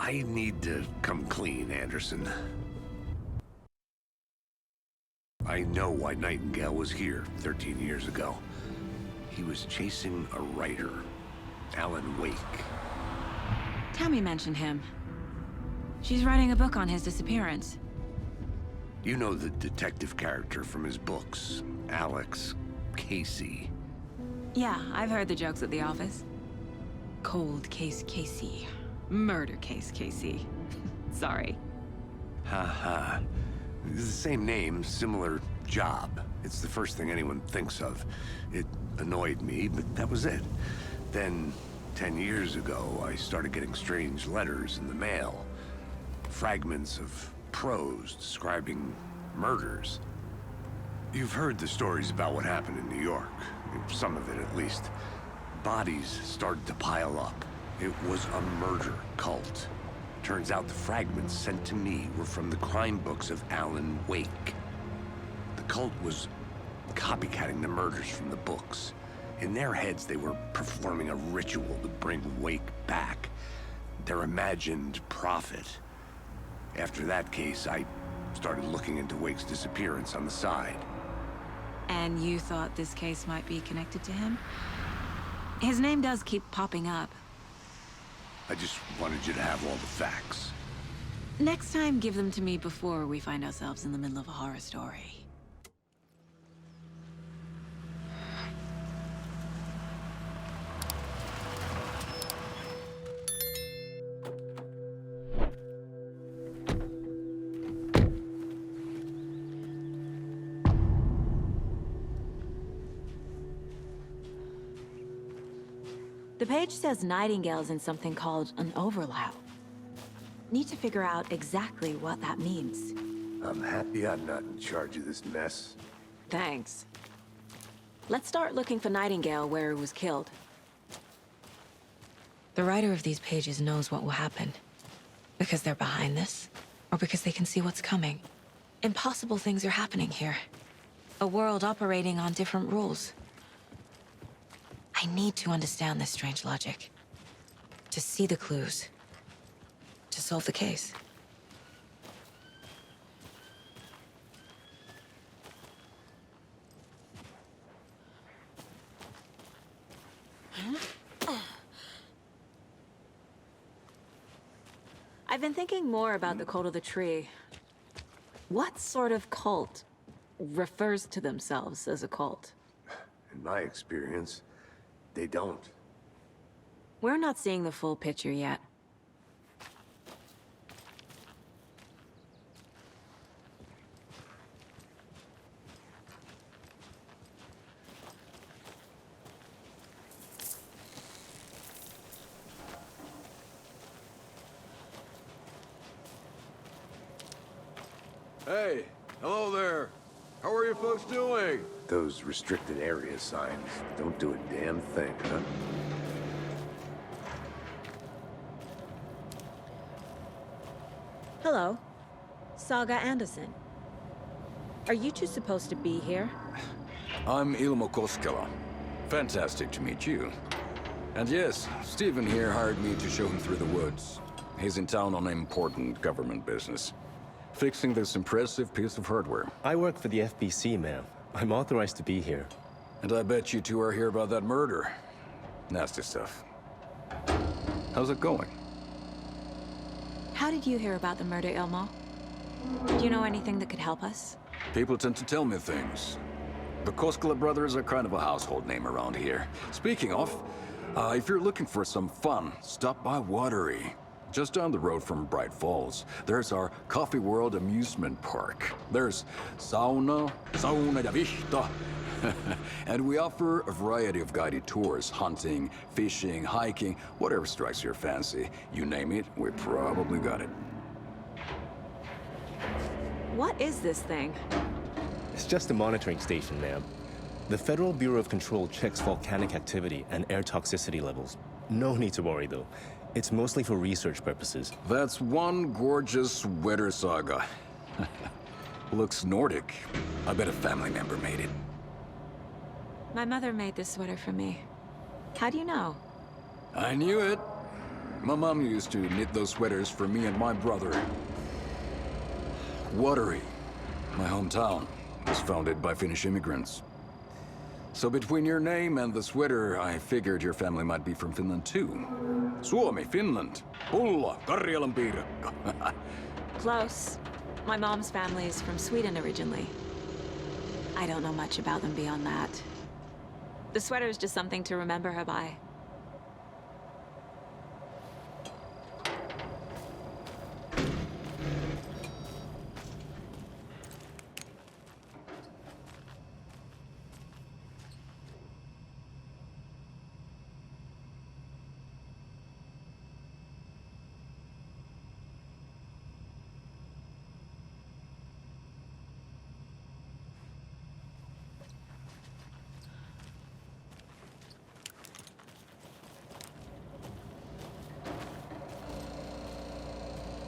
I need to come clean, Anderson. I know why Nightingale was here 13 years ago. He was chasing a writer, Alan Wake. Tammy mentioned him. She's writing a book on his disappearance. You know the detective character from his books, Alex Casey. Yeah, I've heard the jokes at the office. Cold case Casey. Murder case Casey. Sorry. Ha. It's the same name, similar job. It's the first thing anyone thinks of. It annoyed me, but that was it. Then, 10 years ago, I started getting strange letters in the mail. Fragments of prose describing murders. You've heard the stories about what happened in New York. Some of it, at least. Bodies started to pile up. It was a murder cult. Turns out the fragments sent to me were from the crime books of Alan Wake. The cult was copycatting the murders from the books. In their heads, they were performing a ritual to bring Wake back. Their imagined prophet. After that case, I started looking into Wake's disappearance on the side. And you thought this case might be connected to him? His name does keep popping up. I just wanted you to have all the facts. Next time, give them to me before we find ourselves in the middle of a horror story. The page says Nightingale's in something called an overlap. Need to figure out exactly what that means. I'm happy I'm not in charge of this mess. Thanks. Let's start looking for Nightingale where he was killed. The writer of these pages knows what will happen. Because they're behind this, or because they can see what's coming. Impossible things are happening here. A world operating on different rules. I need to understand this strange logic. To see the clues. To solve the case. I've been thinking more about the cult of the tree. What sort of cult refers to themselves as a cult? In my experience, they don't. We're not seeing the full picture yet. Hey, hello there. How are you folks doing? Those restricted area signs don't do a damn thing, huh? Hello. Saga Anderson. Are you two supposed to be here? I'm Ilmo Koskela. Fantastic to meet you. And yes, Stephen here hired me to show him through the woods. He's in town on important government business. Fixing this impressive piece of hardware. I work for the FBC, ma'am. I'm authorized to be here. And I bet you two are here about that murder. Nasty stuff. How's it going? How did you hear about the murder, Ilmo? Do you know anything that could help us? People tend to tell me things. The Koskela brothers are kind of a household name around here. Speaking of, if you're looking for some fun, stop by Watery. Just down the road from Bright Falls, there's our Coffee World amusement park. There's sauna ja vihta. And we offer a variety of guided tours, hunting, fishing, hiking, whatever strikes your fancy. You name it, we probably got it. What is this thing? It's just a monitoring station, ma'am. The Federal Bureau of Control checks volcanic activity and air toxicity levels. No need to worry, though. It's mostly for research purposes. That's one gorgeous weather saga. Looks Nordic. I bet a family member made it. My mother made this sweater for me. How do you know? I knew it. My mom used to knit those sweaters for me and my brother. Watery, my hometown, was founded by Finnish immigrants. So between your name and the sweater, I figured your family might be from Finland too. Suomi, Finland. Pulla, Karjalan piirakka. Close. My mom's family is from Sweden originally. I don't know much about them beyond that. The sweater is just something to remember her by.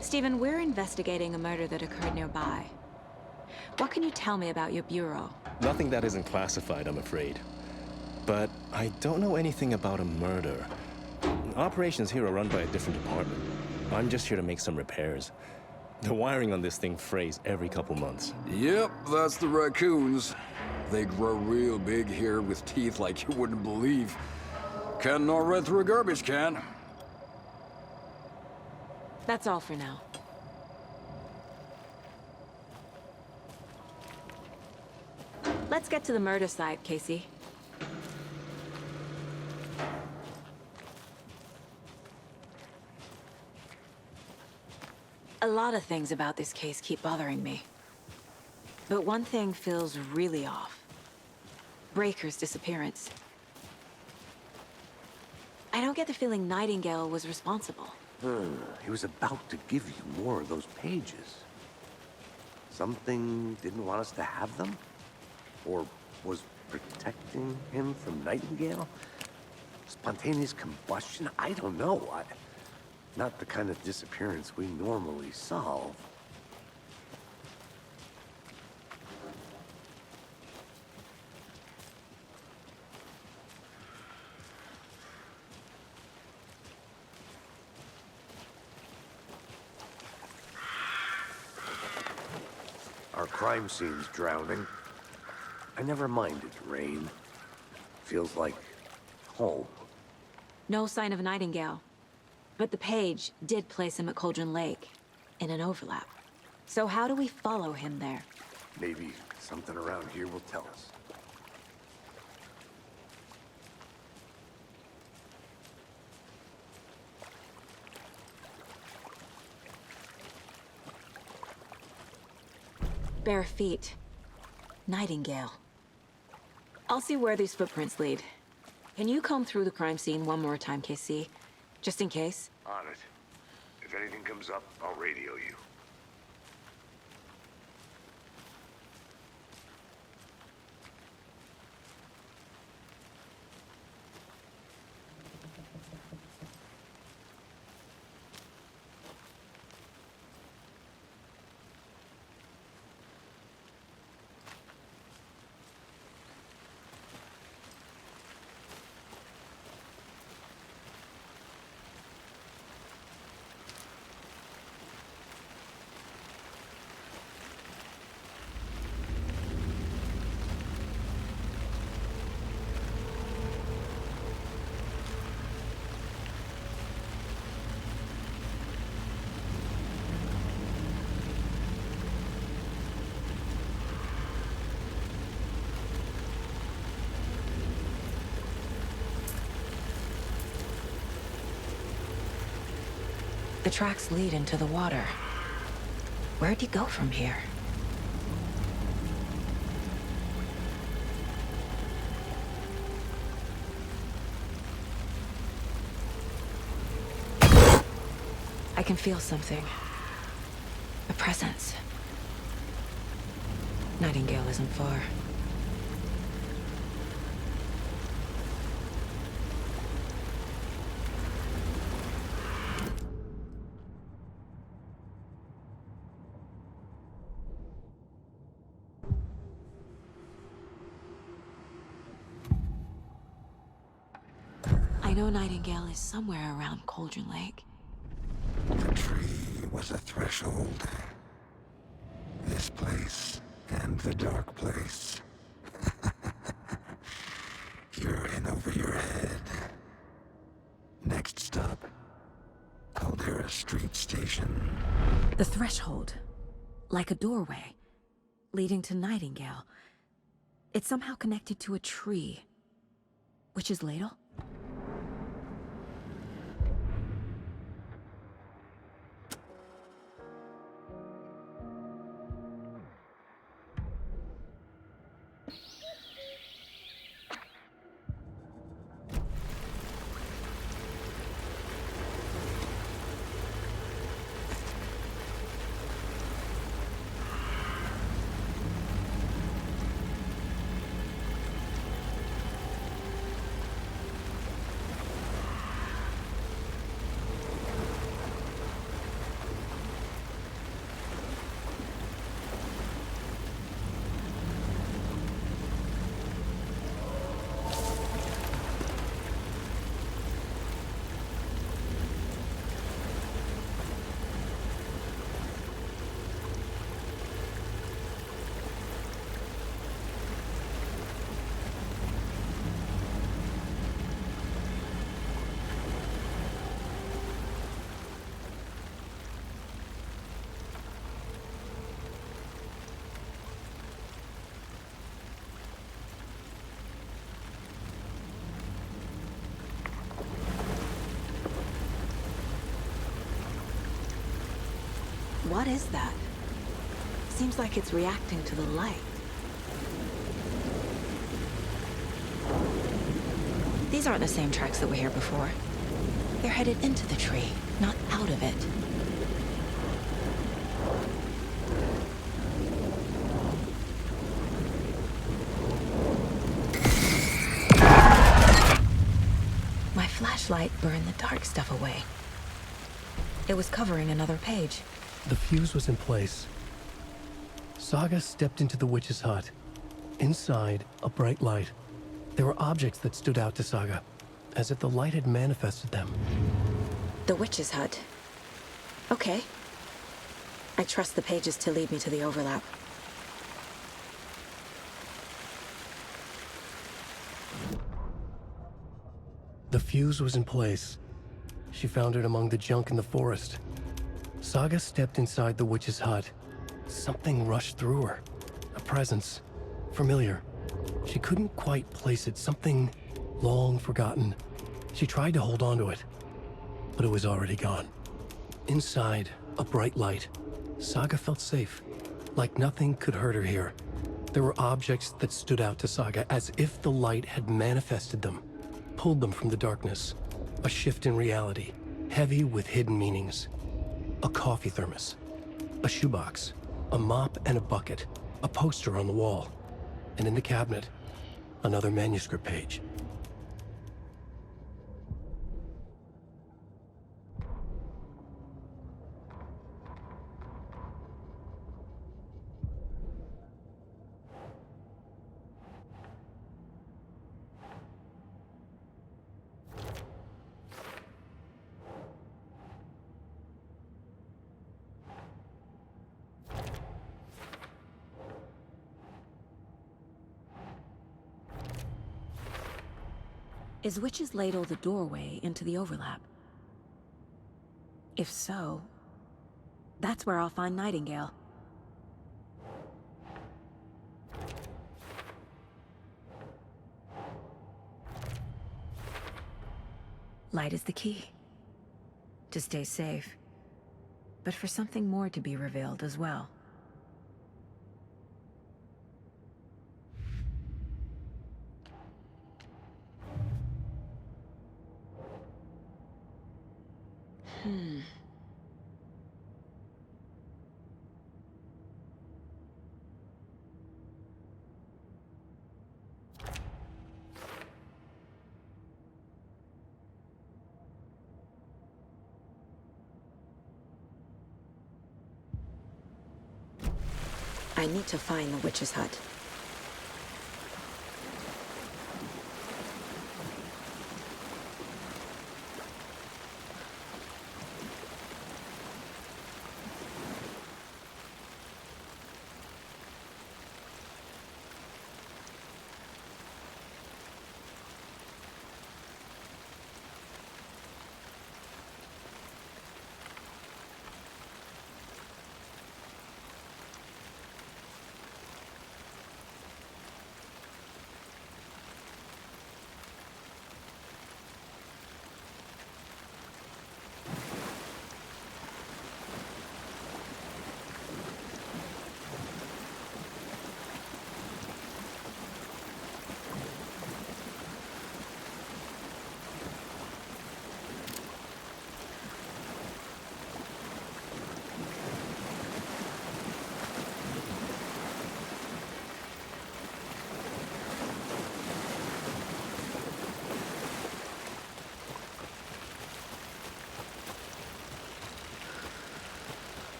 Stephen, we're investigating a murder that occurred nearby. What can you tell me about your bureau? Nothing that isn't classified, I'm afraid. But I don't know anything about a murder. Operations here are run by a different department. I'm just here to make some repairs. The wiring on this thing frays every couple months. Yep, that's the raccoons. They grow real big here with teeth like you wouldn't believe. Can't gnaw right through a garbage can. That's all for now. Let's get to the murder site, Casey. A lot of things about this case keep bothering me. But one thing feels really off. Breaker's disappearance. I don't get the feeling Nightingale was responsible. He was about to give you more of those pages. Something didn't want us to have them? Or was protecting him from Nightingale? Spontaneous combustion? I don't know. Not the kind of disappearance we normally solve. Our crime scene's drowning. I never minded rain. Feels like home. No sign of Nightingale. But the page did place him at Cauldron Lake, in an overlap. So how do we follow him there? Maybe something around here will tell us. Bare feet. Nightingale. I'll see where these footprints lead. Can you comb through the crime scene one more time, KC? Just in case? On it. If anything comes up, I'll radio you. The tracks lead into the water. Where'd he go from here? I can feel something. A presence. Nightingale isn't far. I know Nightingale is somewhere around Cauldron Lake. The tree was a threshold. This place and the dark place. You're in over your head. Next stop, Caldera Street Station. The threshold. Like a doorway. Leading to Nightingale. It's somehow connected to a tree. Witch's Ladle? What is that? Seems like it's reacting to the light. These aren't the same tracks that were here before. They're headed into the tree, not out of it. My flashlight burned the dark stuff away. It was covering another page. The fuse was in place. Saga stepped into the witch's hut. Inside, a bright light. There were objects that stood out to Saga, as if the light had manifested them. The witch's hut. Okay. I trust the pages to lead me to the overlap. The fuse was in place. She found it among the junk in the forest. Saga stepped inside the witch's hut. Something rushed through her. A presence. Familiar. She couldn't quite place it. Something long forgotten. She tried to hold on to it, but it was already gone. Inside, a bright light. Saga felt safe. Like nothing could hurt her here. There were objects that stood out to Saga as if the light had manifested them, pulled them from the darkness. A shift in reality, heavy with hidden meanings. A coffee thermos, a shoebox, a mop and a bucket, a poster on the wall, and in the cabinet, another manuscript page. Is Witch's Ladle the doorway into the overlap? If so, that's where I'll find Nightingale. Light is the key. To stay safe, but for something more to be revealed as well. I need to find the witch's hut.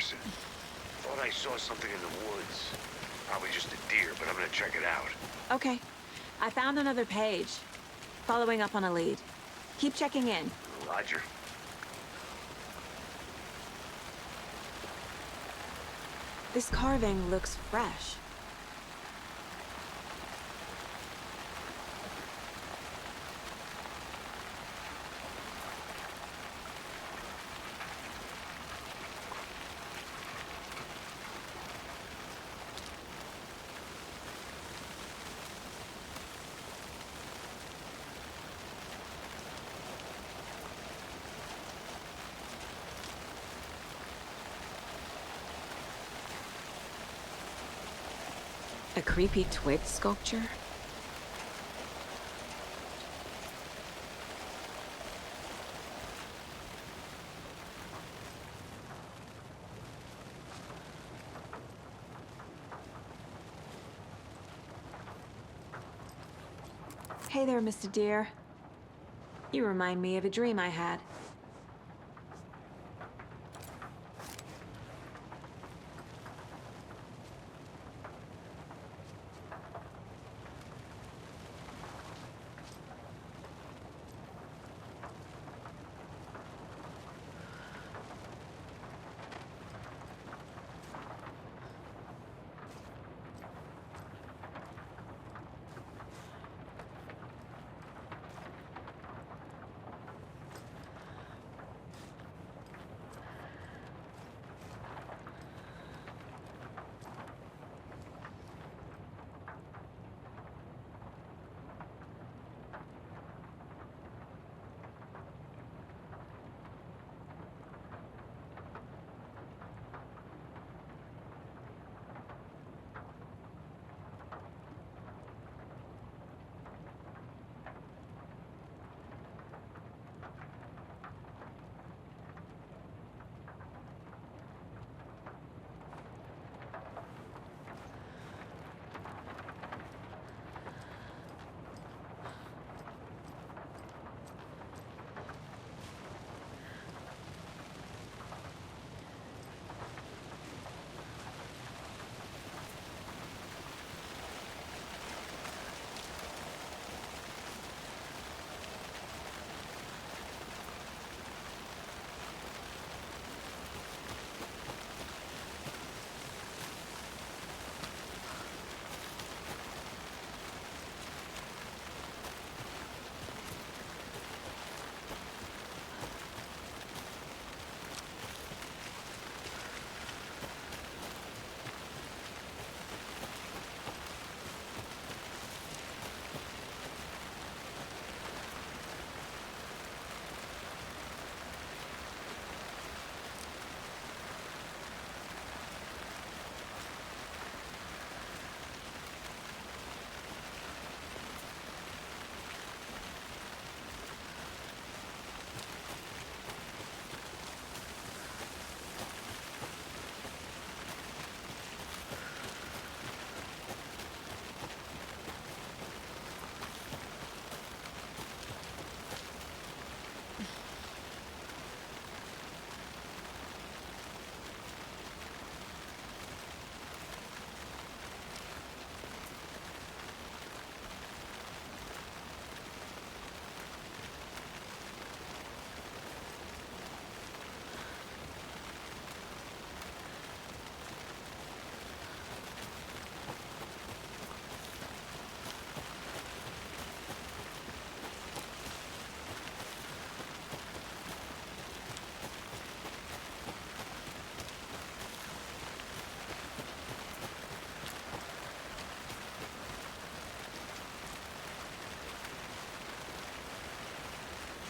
Anderson. Thought I saw something in the woods. Probably just a deer, but I'm gonna check it out. Okay. I found another page. Following up on a lead. Keep checking in. Roger. This carving looks fresh. A creepy twig sculpture? Hey there, Mr. Deer. You remind me of a dream I had.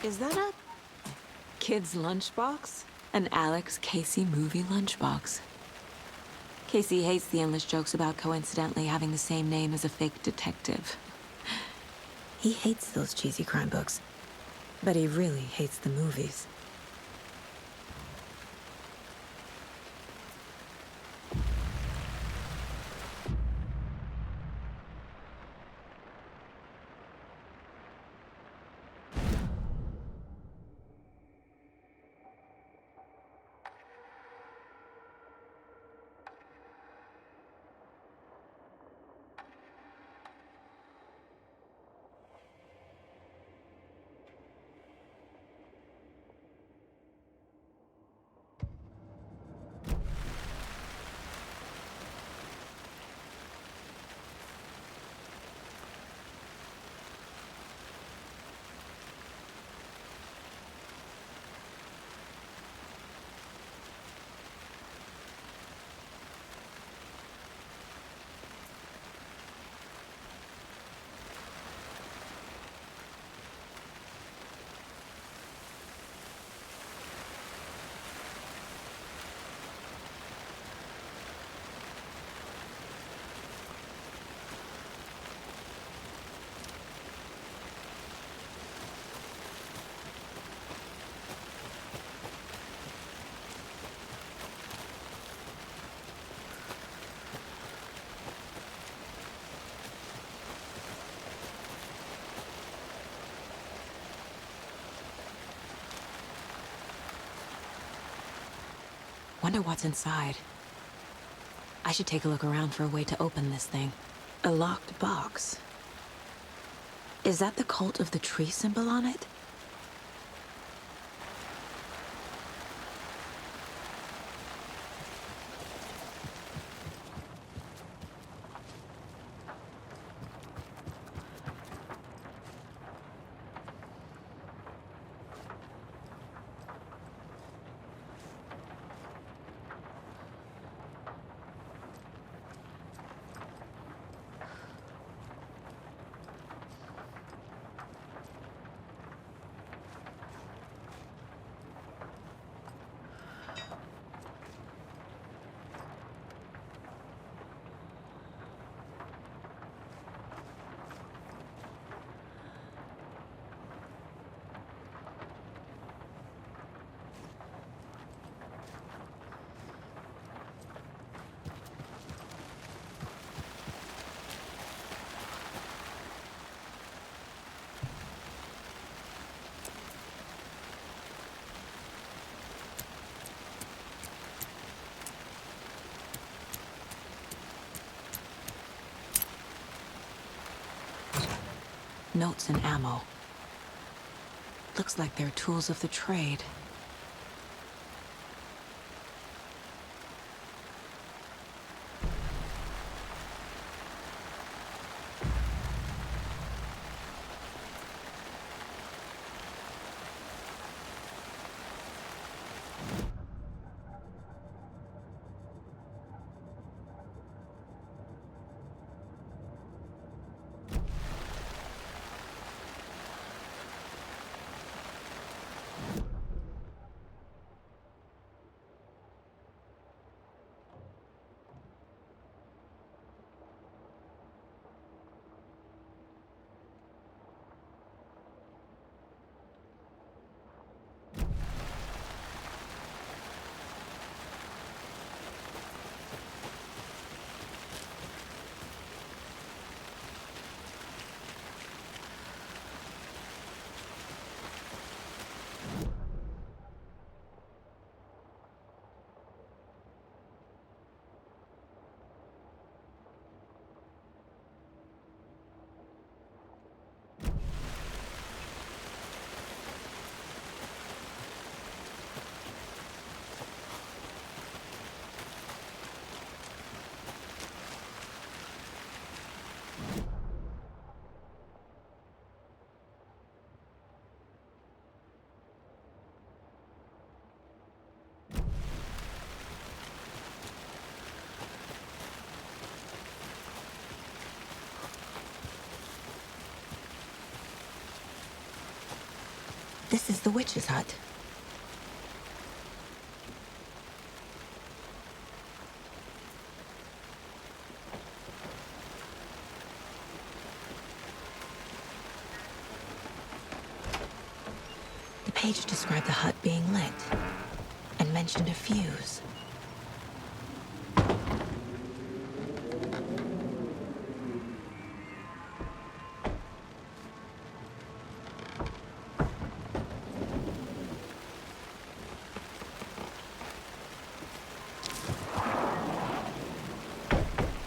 Is that a kid's lunchbox? An Alex Casey movie lunchbox. Casey hates the endless jokes about coincidentally having the same name as a fake detective. He hates those cheesy crime books, but he really hates the movies. Wonder what's inside. I should take a look around for a way to open this thing. A locked box. Is that the cult of the tree symbol on it? Notes and ammo. Looks like they're tools of the trade. This is the witch's hut. The page described the hut being lit and mentioned a fuse.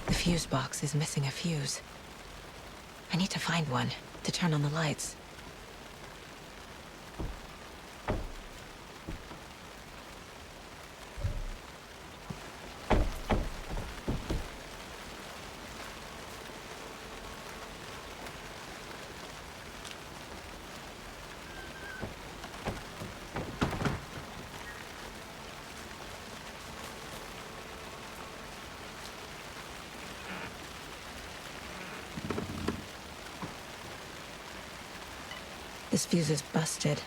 The fuse box is missing a fuse. I need to find one to turn on the lights. This fuse is busted.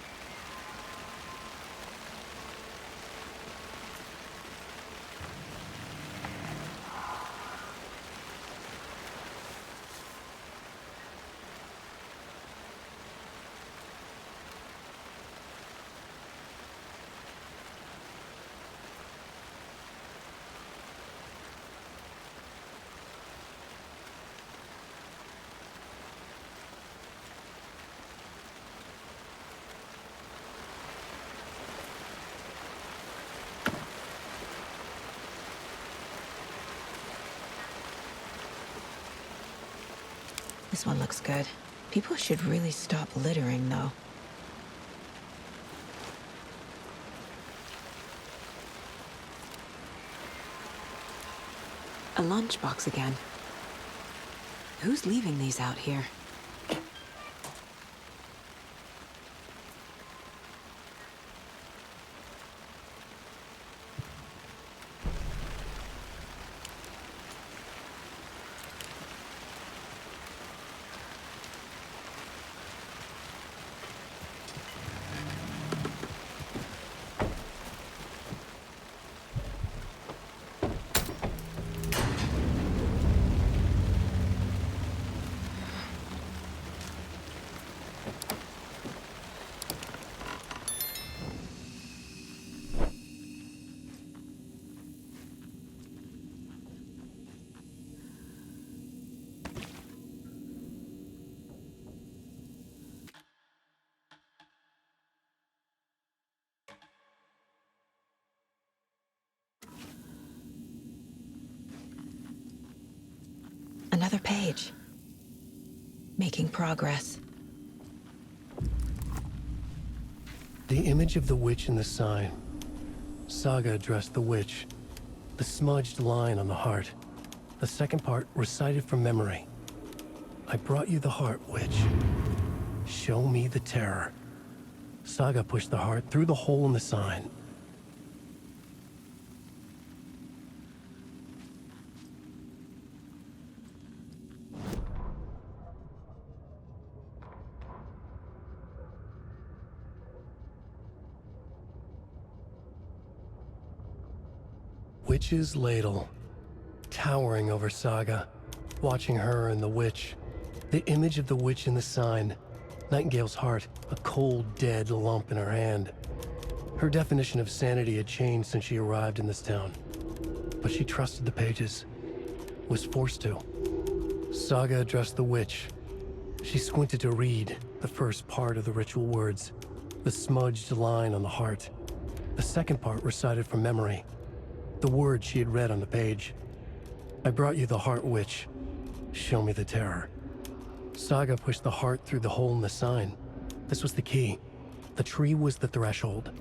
This one looks good. People should really stop littering, though. A lunchbox again. Who's leaving these out here? Another page. Making progress. The image of the witch in the sign. Saga addressed the witch. The smudged line on the heart. The second part recited from memory. I brought you the heart, witch. Show me the terror. Saga pushed the heart through the hole in the sign. Witch's ladle, towering over Saga, watching her and the witch. The image of the witch in the sign, Nightingale's heart, a cold, dead lump in her hand. Her definition of sanity had changed since she arrived in this town, but she trusted the pages, was forced to. Saga addressed the witch. She squinted to read the first part of the ritual words, the smudged line on the heart. The second part recited from memory. The words she had read on the page. I brought you the heart, witch. Show me the terror. Saga pushed the heart through the hole in the sign. This was the key. The tree was the threshold.